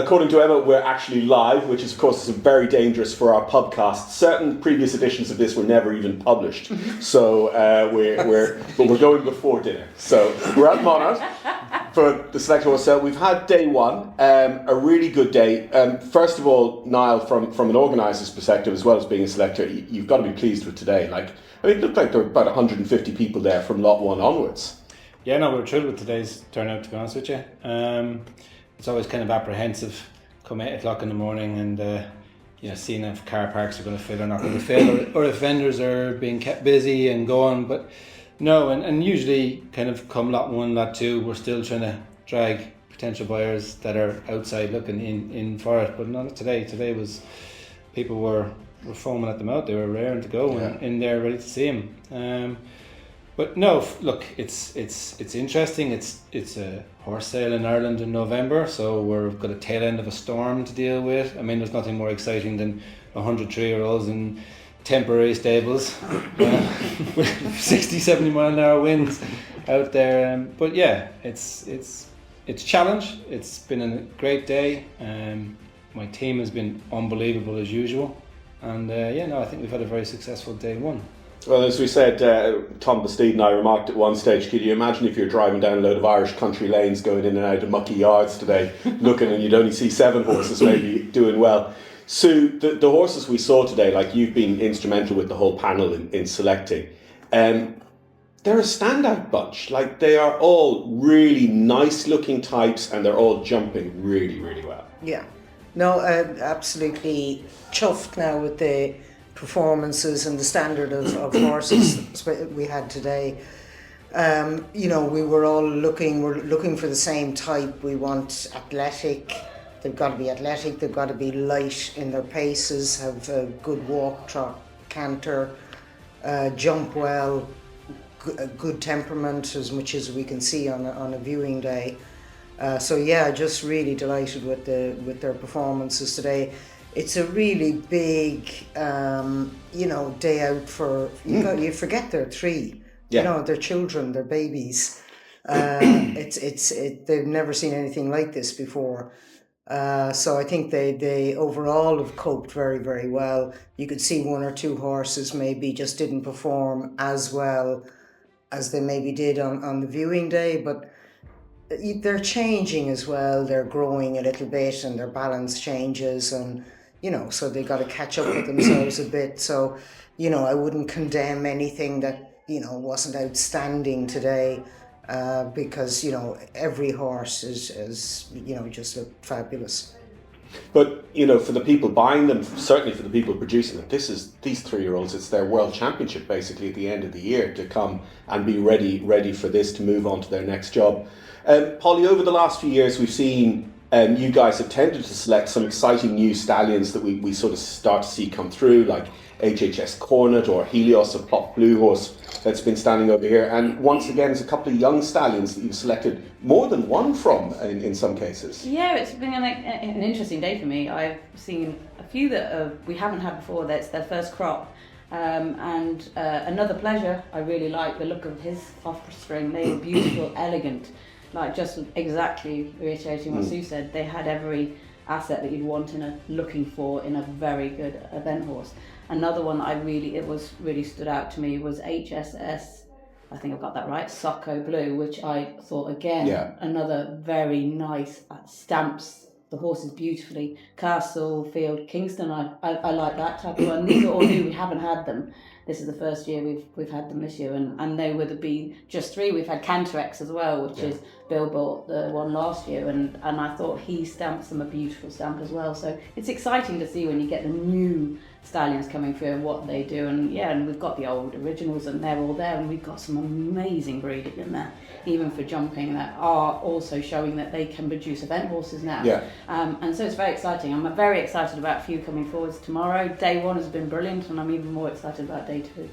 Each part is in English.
According to Emma, we're actually live, which is, of course, is very dangerous for our podcast. Certain previous editions of this were never even published, so we're going before dinner. So we're at Monart for the selector horse sale. We've had day one, a really good day. First of all, Niall, from an organiser's perspective, as well as being a selector, you've got to be pleased with today. It looked like there were about 150 people there from lot one onwards. Yeah, no, we were thrilled with today's turnout, to be honest with you. It's always kind of apprehensive come 8 o'clock in the morning and seeing if car parks are going to fill or not going to fill, or if vendors are being kept busy and going. But no, and usually kind of come lot one, lot two, we're still trying to drag potential buyers that are outside looking in for it. But not today. Today was, people were foaming at the mouth. They were raring to go and in there ready to see him. But no, look, it's interesting. It's a horse sale in Ireland in November, so we've got a tail end of a storm to deal with. I mean, there's nothing more exciting than 100 3-year-olds in temporary stables with 60, 70 mile an hour winds out there. But yeah, it's a challenge. It's been a great day. My team has been unbelievable as usual, and I think we've had a very successful day one. Well, as we said, Tom Bastide and I remarked at one stage, could you imagine if you're driving down a load of Irish country lanes going in and out of mucky yards today, looking and you'd only see 7 horses maybe doing well. Sue, the horses we saw today, like you've been instrumental with the whole panel in selecting, they're a standout bunch. Like they are all really nice looking types and they're all jumping really, really well. Yeah, no, absolutely chuffed now with the performances and the standard of horses we had today. We were all looking for the same type. We want athletic. They've got to be athletic. They've got to be light in their paces, have a good walk, trot, canter, jump well, good temperament, as much as we can see on a viewing day. Just really delighted with their performances today. It's a really big, day out for, you forget they're 3, they're children, they're babies. They've never seen anything like this before. So I think they overall have coped very, very well. You could see 1 or 2 horses maybe just didn't perform as well as they maybe did on the viewing day, but they're changing as well. They're growing a little bit and their balance changes, and so they got to catch up with themselves a bit. So I wouldn't condemn anything that wasn't outstanding today, because every horse is just looked fabulous. But for the people buying them, certainly for the people producing them, these 3-year-olds, it's their world championship basically at the end of the year to come and be ready for this, to move on to their next job. Polly, over the last few years we've seen you guys have tended to select some exciting new stallions that we sort of start to see come through, like HHS Cornet or Helios, a plot blue horse that's been standing over here. And once again, there's a couple of young stallions that you've selected more than one from in some cases. Yeah, it's been an interesting day for me. I've seen a few that we haven't had before. That's their first crop. And Another Pleasure, I really like the look of his offspring. They were beautiful, elegant. Like just exactly reiterating what Sue said, they had every asset that you'd want looking for in a very good event horse. Another one that really stood out to me was HSS, I think I've got that right, Socko Blue, which I thought another very nice, stamps the horses beautifully. Castle, Field, Kingston, I like that type of one. These are all new, we haven't had them. This is the first year we've had them this year, and they would be just 3. We've had Canterex as well, which is Bill bought the one last year, and I thought he stamps them a beautiful stamp as well. So it's exciting to see when you get the new stallions coming through and what they do, and we've got the old originals and they're all there, and we've got some amazing breeding in there, even for jumping, that are also showing that they can produce event horses now. And so it's very exciting. I'm very excited about a few coming forwards tomorrow. Day 1 has been brilliant, and I'm even more excited about day 2.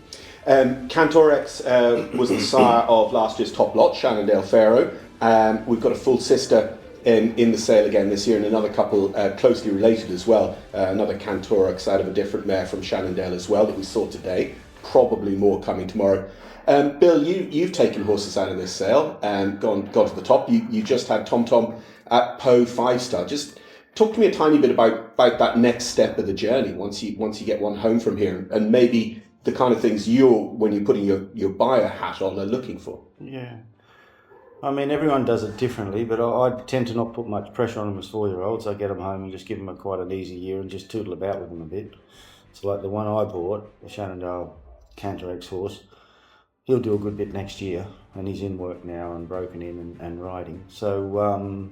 Cantorex was the sire of last year's top lot, Shannondale Pharaoh. We've got a full sister in the sale again this year, and another couple closely related as well. Another Cantorex out of a different mare from Shannondale as well that we saw today. Probably more coming tomorrow. Bill, you've taken horses out of this sale and gone to the top. You just had Tom Tom at Poe 5-star. Just talk to me a tiny bit about that next step of the journey once you get one home from here, and maybe the kind of things when you're putting your buyer hat on, are looking for. Yeah. I mean, everyone does it differently, but I tend to not put much pressure on them as 4-year-olds. I get them home and just give them quite an easy year and just tootle about with them a bit. So like the one I bought, the Shenandoah Canter X horse, he'll do a good bit next year, and he's in work now and broken in and riding. So,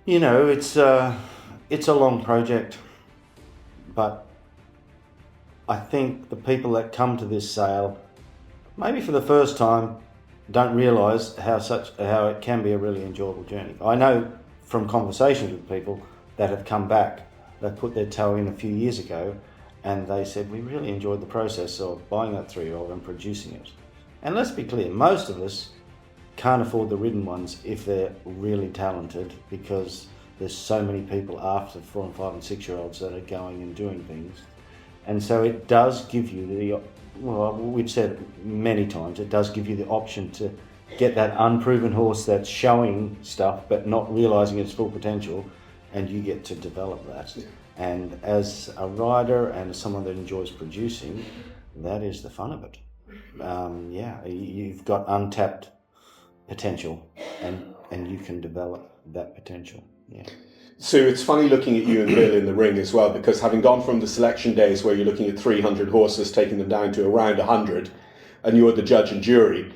it's a long project, but I think the people that come to this sale, maybe for the first time, don't realise how it can be a really enjoyable journey. I know from conversations with people that have come back, they put their toe in a few years ago, and they said, we really enjoyed the process of buying that 3-year-old and producing it. And let's be clear, most of us can't afford the ridden ones if they're really talented, because there's so many people after 4 and 5 and 6-year-olds that are going and doing things. And so it does give you we've said it many times, it does give you the option to get that unproven horse that's showing stuff but not realising its full potential, and you get to develop that. Yeah. And as a rider and as someone that enjoys producing, that is the fun of it. You've got untapped potential, and you can develop that potential. Yeah. So it's funny looking at you and Bill in the ring as well, because having gone from the selection days where you're looking at 300 horses, taking them down to around 100, and you're the judge and jury,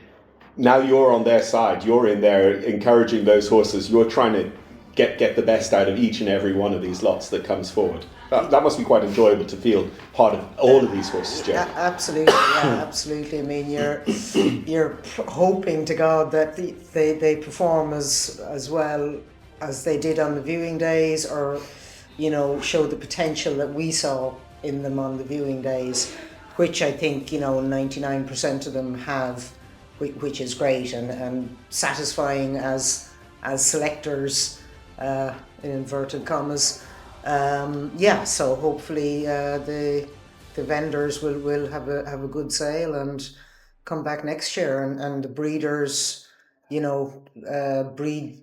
now you're on their side. You're in there encouraging those horses. You're trying to get the best out of each and every one of these lots that comes forward. That must be quite enjoyable to feel part of all of these horses, Jeff. Absolutely, yeah, absolutely. I mean, you're hoping to God that they perform as well as they did on the viewing days, or show the potential that we saw in them on the viewing days, which I think 99% of them have, which is great and satisfying as selectors, in inverted commas. So hopefully the vendors will have a good sale and come back next year, and the breeders breed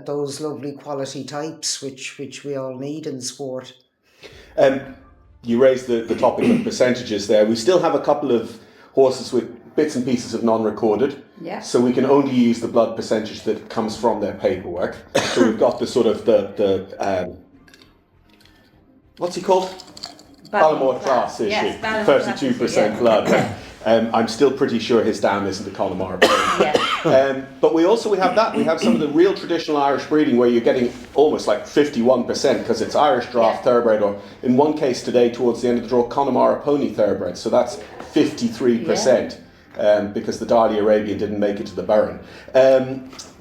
those lovely quality types which we all need in sport. You raised the topic of percentages there. We still have a couple of horses with bits and pieces of non-recorded. Yeah. So we can only use the blood percentage that comes from their paperwork. So we've got the sort of the what's he called? Ballamore class issue. Yes, 32% blood. I'm still pretty sure his dam isn't a Connemara pony. But we have that. We have some of the real traditional Irish breeding where you're getting almost like 51% because it's Irish draft thoroughbred, or in one case today towards the end of the draw, Connemara pony thoroughbred. So that's 53% because the Dali Arabian didn't make it to the Burren.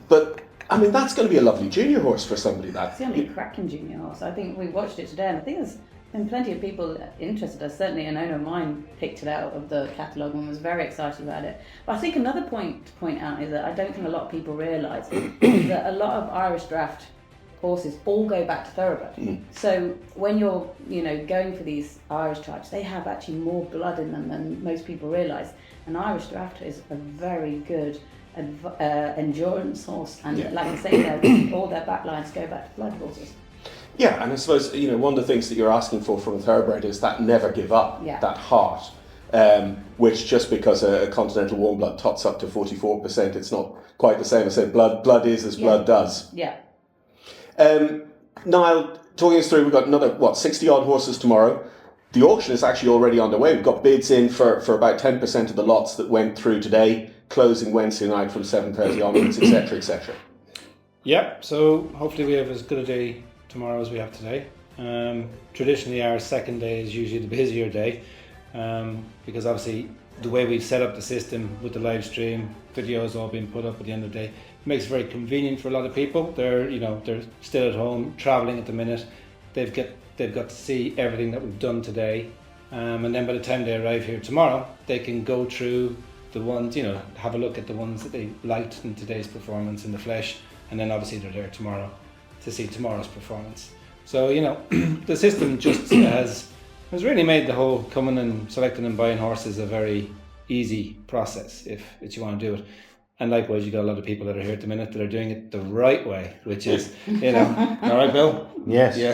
But I mean, that's going to be a lovely junior horse for somebody. It's going to be a cracking junior horse. I think we watched it today, and I think there's been plenty of people interested. Certainly an owner of mine picked it out of the catalogue and was very excited about it. But I think another point to point out is that I don't think a lot of people realise that a lot of Irish draft horses all go back to thoroughbred. So when you're going for these Irish types, they have actually more blood in them than most people realise. An Irish draft is a very good endurance horse, and like I say, all their backlines go back to blood horses. Yeah, and I suppose one of the things that you're asking for from a thoroughbred is that never give up, that heart, which just because a continental warm blood tots up to 44%, it's not quite the same. I said blood is as blood does. Yeah. Niall, talking us through, we've got another 60 odd horses tomorrow. The auction is actually already underway. We've got bids in for about 10% of the lots that went through today, closing Wednesday night from 7:30 onwards, etc., etc. Yep. So hopefully we have as good a day tomorrow as we have today. Traditionally our second day is usually the busier day, because obviously the way we've set up the system with the live stream, videos all being put up at the end of the day, makes it very convenient for a lot of people. They're still at home traveling at the minute. They've got to see everything that we've done today, and then by the time they arrive here tomorrow, they can go through the ones, have a look at the ones that they liked in today's performance in the flesh, and then obviously they're there tomorrow to see tomorrow's performance. So the system just has really made the whole coming and selecting and buying horses a very easy process if you want to do it. And likewise, you got a lot of people that are here at the minute that are doing it the right way, which is, all right, Bill? Yes. Yeah,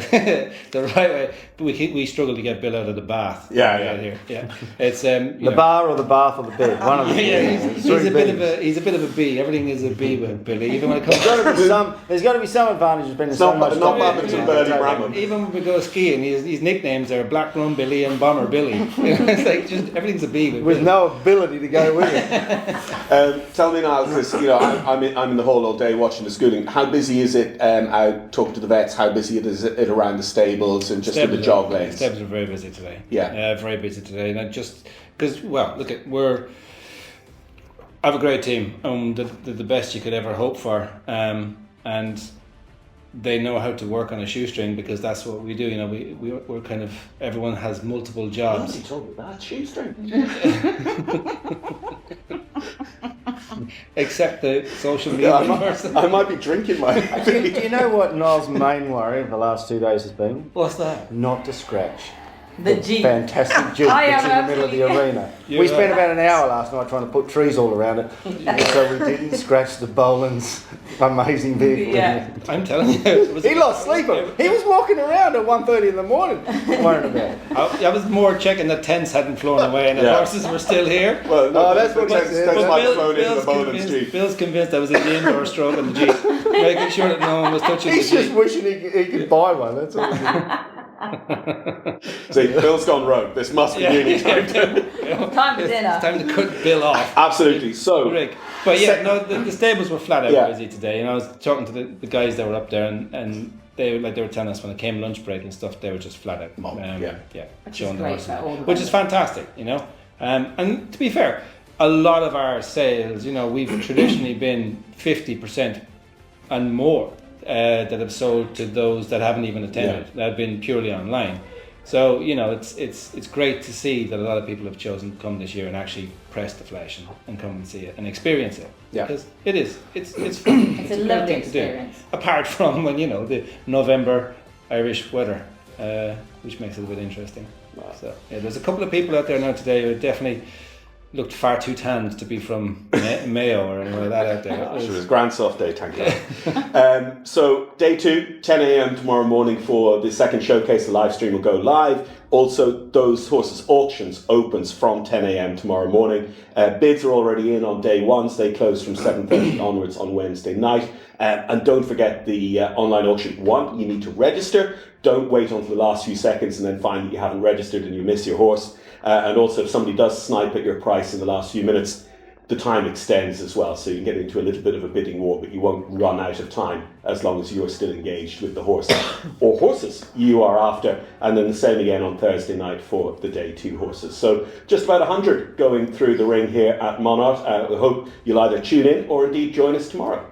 the right way. But we struggle to get Bill out of the bath. Here. Yeah. It's The bar or the bath or the bed. One of the he's a bit of a bee. Everything is a bee with Billy. Even when it comes there's got to be some advantage of spending so much not time. badminton, Bernie Bramham. even when we go skiing, his nicknames are Black Rum Billy and Bomber Billy. It's like just everything's a bee with Billy. no ability to go with it. Tell me now, because I'm in the hall all day watching the schooling. How busy is it out talking to the vets? How busy is it around the stables and just in the jog lanes? Stables are very busy today. Yeah. Very busy today. And I just because I have a great team, the best you could ever hope for, and they know how to work on a shoestring because that's what we do. We're kind of, everyone has multiple jobs. You told me that shoestring. Except the social media person. I might be drinking my. Do you know what Niall's main worry of the last 2 days has been? What's that? Not to scratch. The Jeep. Fantastic Jeep that's in the middle of the arena. We spent about an hour last night trying to put trees all around it, so we didn't scratch the Boland's amazing vehicle. Yeah. I'm telling you, He lost sleep. He was walking around at 1:30 in the morning, worrying about it. I was more checking that tents hadn't flown away and the horses were still here. Well, no, that's what he said. That's my phone into the Boland's Jeep. Bill's convinced I was in the indoor stroke on the Jeep, making sure that no one was touching He's the just Jeep. wishing he could buy one. That's all. See, Bill's gone rogue. This must be uni time. Time for dinner. It's time to cut Bill off. Absolutely. So, Rick. But the stables were flat out busy today. And I was talking to the guys that were up there, and they were telling us when it came lunch break and stuff, they were just flat out. Showing the horses, which is fantastic, And to be fair, a lot of our sales, we've traditionally been 50% and more that have sold to those that haven't even attended, that have been purely online. So it's great to see that a lot of people have chosen to come this year and actually press the flesh and come and see it and experience it. Yeah. Because it's fun. It's a lovely experience. Apart from when the November Irish weather, which makes it a bit interesting. Wow. So there's a couple of people out there now today who definitely looked far too tanned to be from Mayo or anywhere like that out there. It was grand soft day, thank you. So day 2, 10 a.m. tomorrow morning for the second showcase. The live stream will go live. Also, those horses auctions opens from 10 a.m. tomorrow morning. Bids are already in on day 1, so they close from 7:30 onwards on Wednesday night. And don't forget the online auction. 1, you need to register. Don't wait until the last few seconds and then find that you haven't registered and you miss your horse. And also, if somebody does snipe at your price in the last few minutes, the time extends as well. So you can get into a little bit of a bidding war, but you won't run out of time as long as you're still engaged with the horse or horses you are after. And then the same again on Thursday night for the day 2 horses. So just about 100 going through the ring here at Monart. We hope you'll either tune in or indeed join us tomorrow.